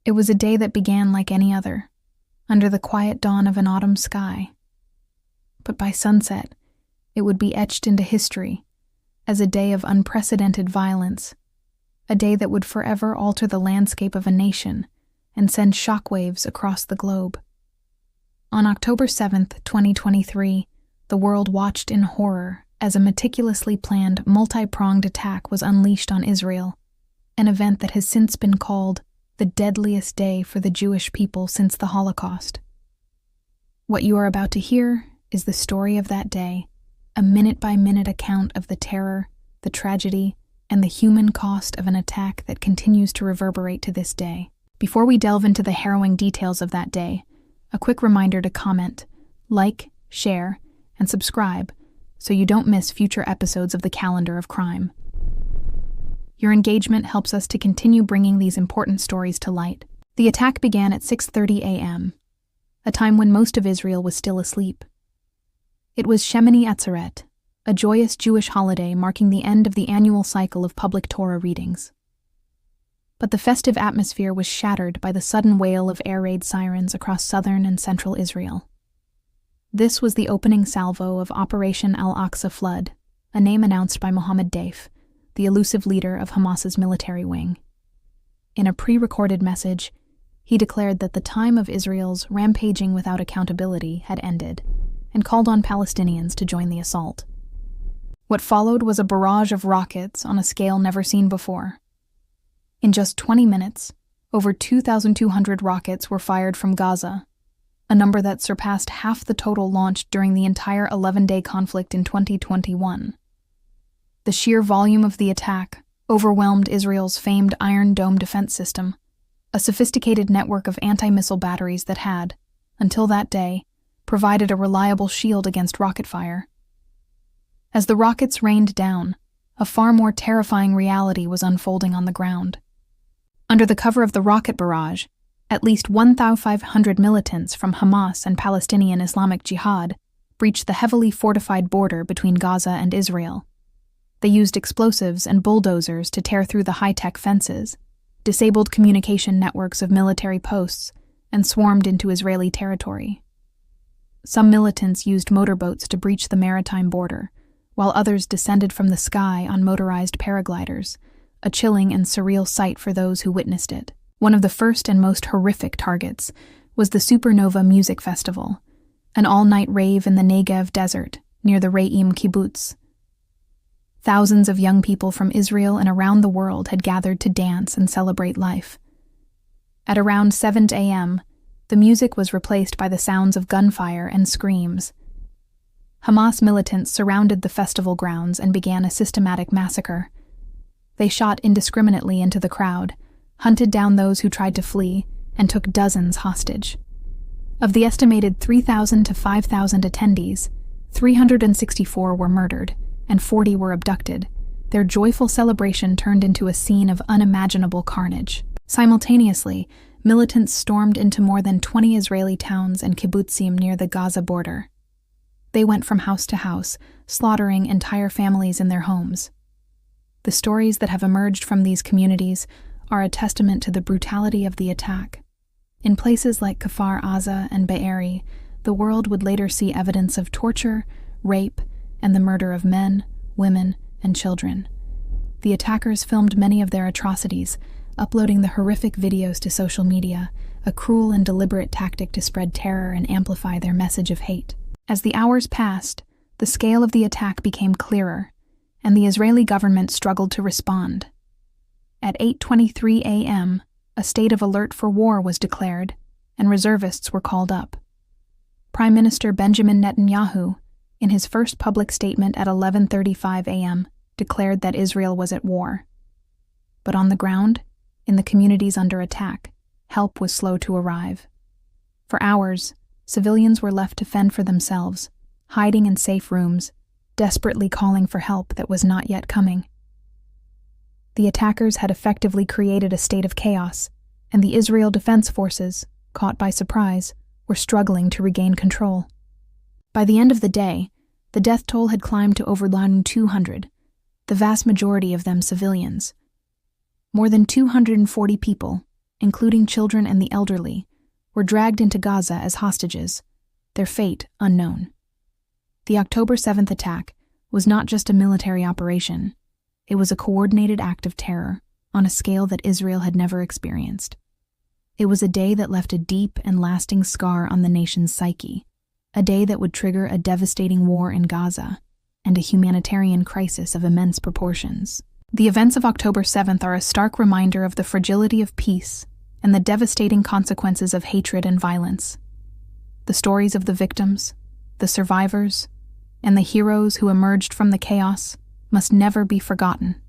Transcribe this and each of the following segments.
It was a day that began like any other, under the quiet dawn of an autumn sky. But by sunset, it would be etched into history as a day of unprecedented violence, a day that would forever alter the landscape of a nation and send shockwaves across the globe. On October 7th, 2023, the world watched in horror as a meticulously planned, multi-pronged attack was unleashed on Israel, an event that has since been called the deadliest day for the Jewish people since the Holocaust. What you are about to hear is the story of that day, a minute-by-minute account of the terror, the tragedy, and the human cost of an attack that continues to reverberate to this day. Before we delve into the harrowing details of that day, a quick reminder to comment, like, share, and subscribe so you don't miss future episodes of the Calendar of Crime. Your engagement helps us to continue bringing these important stories to light. The attack began at 6:30 a.m., a time when most of Israel was still asleep. It was Shemini Atzeret, a joyous Jewish holiday marking the end of the annual cycle of public Torah readings. But the festive atmosphere was shattered by the sudden wail of air raid sirens across southern and central Israel. This was the opening salvo of Operation Al-Aqsa Flood, a name announced by Mohammed Deif, the elusive leader of Hamas's military wing. In a pre-recorded message, he declared that the time of Israel's rampaging without accountability had ended, and called on Palestinians to join the assault. What followed was a barrage of rockets on a scale never seen before. In just 20 minutes, over 2,200 rockets were fired from Gaza, a number that surpassed half the total launched during the entire 11-day conflict in 2021. The sheer volume of the attack overwhelmed Israel's famed Iron Dome defense system, a sophisticated network of anti-missile batteries that had, until that day, provided a reliable shield against rocket fire. As the rockets rained down, a far more terrifying reality was unfolding on the ground. Under the cover of the rocket barrage, at least 1,500 militants from Hamas and Palestinian Islamic Jihad breached the heavily fortified border between Gaza and Israel. They used explosives and bulldozers to tear through the high-tech fences, disabled communication networks of military posts, and swarmed into Israeli territory. Some militants used motorboats to breach the maritime border, while others descended from the sky on motorized paragliders, a chilling and surreal sight for those who witnessed it. One of the first and most horrific targets was the Supernova Music Festival, an all-night rave in the Negev desert near the Re'im kibbutz. Thousands of young people from Israel and around the world had gathered to dance and celebrate life. At around 7 a.m., the music was replaced by the sounds of gunfire and screams. Hamas militants surrounded the festival grounds and began a systematic massacre. They shot indiscriminately into the crowd, hunted down those who tried to flee, and took dozens hostage. Of the estimated 3,000 to 5,000 attendees, 364 were murdered, and 40 were abducted. Their joyful celebration turned into a scene of unimaginable carnage. Simultaneously, militants stormed into more than 20 Israeli towns and kibbutzim near the Gaza border. They went from house to house, slaughtering entire families in their homes. The stories that have emerged from these communities are a testament to the brutality of the attack. In places like Kfar Aza and Be'eri, the world would later see evidence of torture, rape, and the murder of men, women, and children. The attackers filmed many of their atrocities, uploading the horrific videos to social media, a cruel and deliberate tactic to spread terror and amplify their message of hate. As the hours passed, the scale of the attack became clearer, and the Israeli government struggled to respond. At 8:23 a.m., a state of alert for war was declared, and reservists were called up. Prime Minister Benjamin Netanyahu, in his first public statement at 11:35 a.m., declared that Israel was at war. But on the ground, in the communities under attack, help was slow to arrive. For hours, civilians were left to fend for themselves, hiding in safe rooms, desperately calling for help that was not yet coming. The attackers had effectively created a state of chaos, and the Israel Defense Forces, caught by surprise, were struggling to regain control. By the end of the day, the death toll had climbed to over 200, the vast majority of them civilians. More than 240 people, including children and the elderly, were dragged into Gaza as hostages, their fate unknown. The October 7th attack was not just a military operation. It was a coordinated act of terror on a scale that Israel had never experienced. It was a day that left a deep and lasting scar on the nation's psyche, a day that would trigger a devastating war in Gaza and a humanitarian crisis of immense proportions. The events of October 7th are a stark reminder of the fragility of peace and the devastating consequences of hatred and violence. The stories of the victims, the survivors, and the heroes who emerged from the chaos must never be forgotten.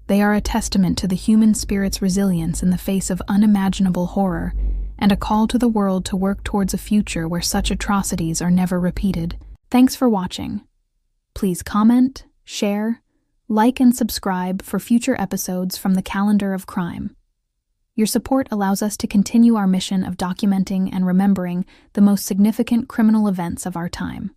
They are a testament to the human spirit's resilience in the face of unimaginable horror and a call to the world to work towards a future where such atrocities are never repeated. Thanks for watching. Please comment, share, like, and subscribe for future episodes from the Calendar of Crime. Your support allows us to continue our mission of documenting and remembering the most significant criminal events of our time.